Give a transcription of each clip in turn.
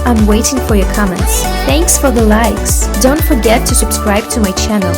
I'm waiting for your comments. Thanks for the likes. Don't forget to subscribe to my channel.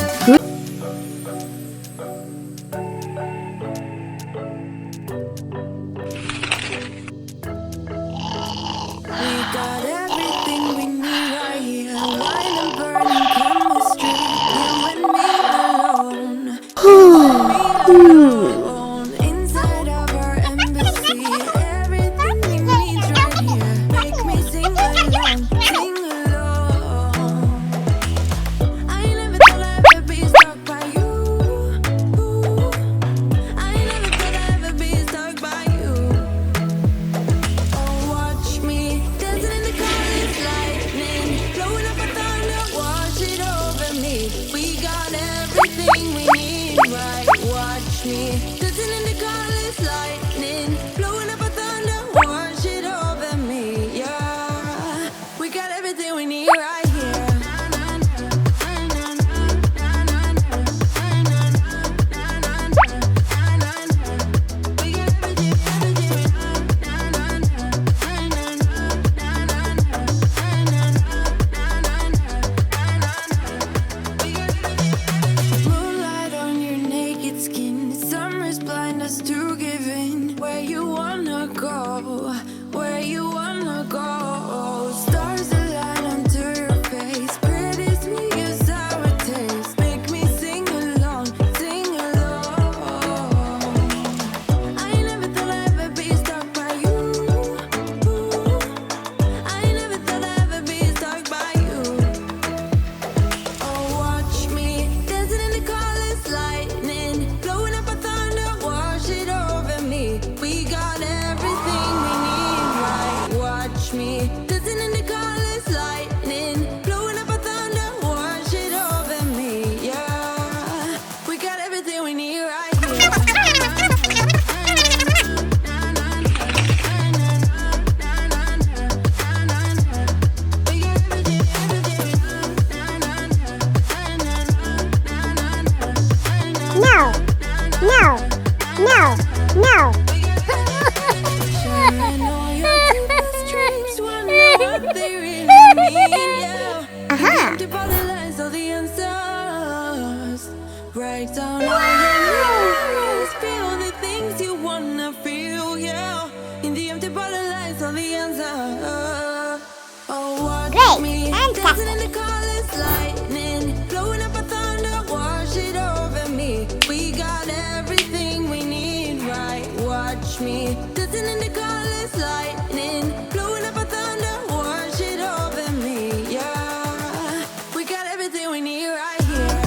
Write down all your memories, feel the things you wanna feel, yeah. In the empty bottle lies all the answers. Oh, watch me dancing in the colors, lightning, blowing up a thunder, wash it over me. We got everything we need, right? Watch me dancing in the colors, lightning, blowing up a thunder, wash it over me, yeah. We got everything we need right here.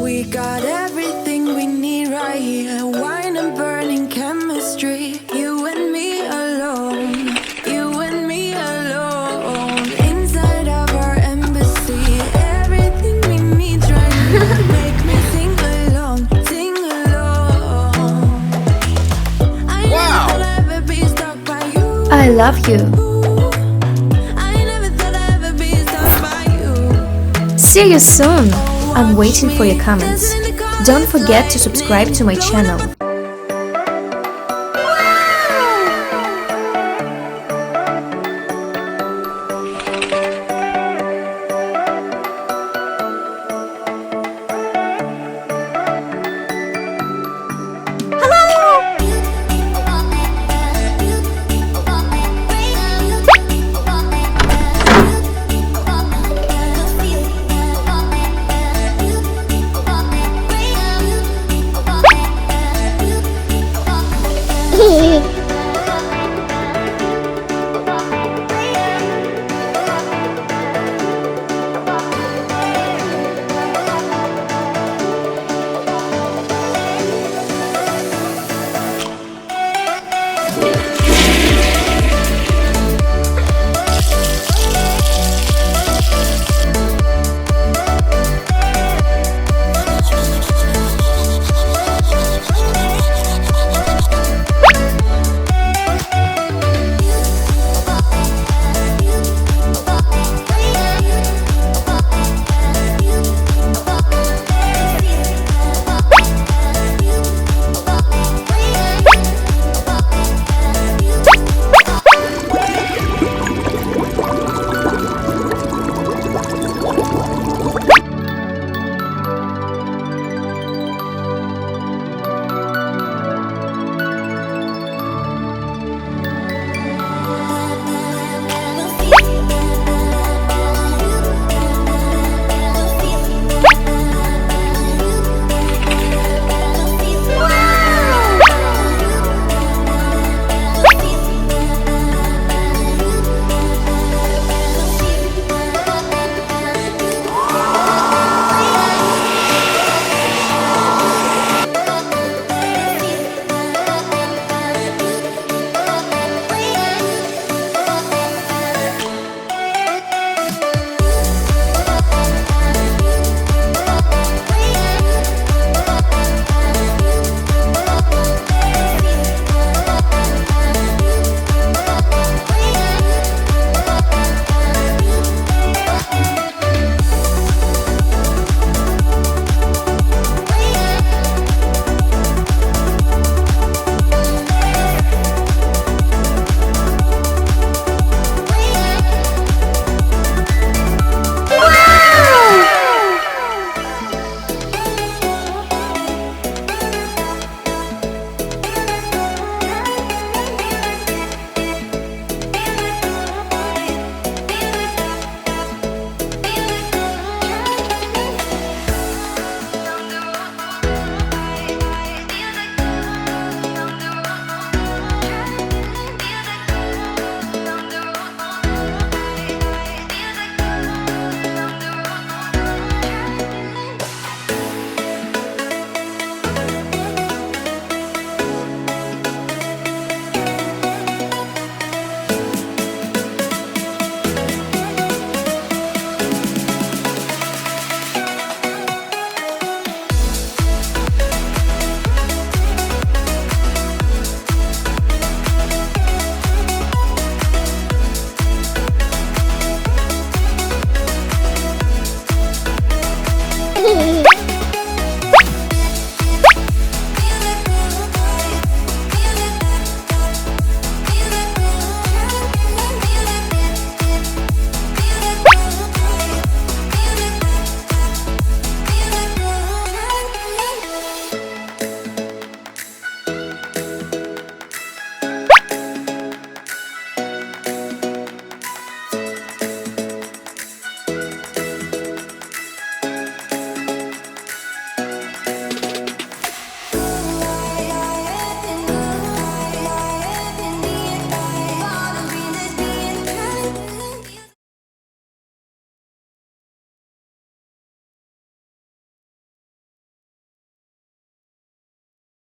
We got everything we need right here. Wine and burning chemistry. You and me alone. You and me alone. Inside of our embassy. Everything we need right here. Make me sing along. Sing along. I never thought I'd ever be stuck by you. I love you. I never thought I'd ever be stuck by you. See you soon. I'm waiting for your comments. Don't forget to subscribe to my channel.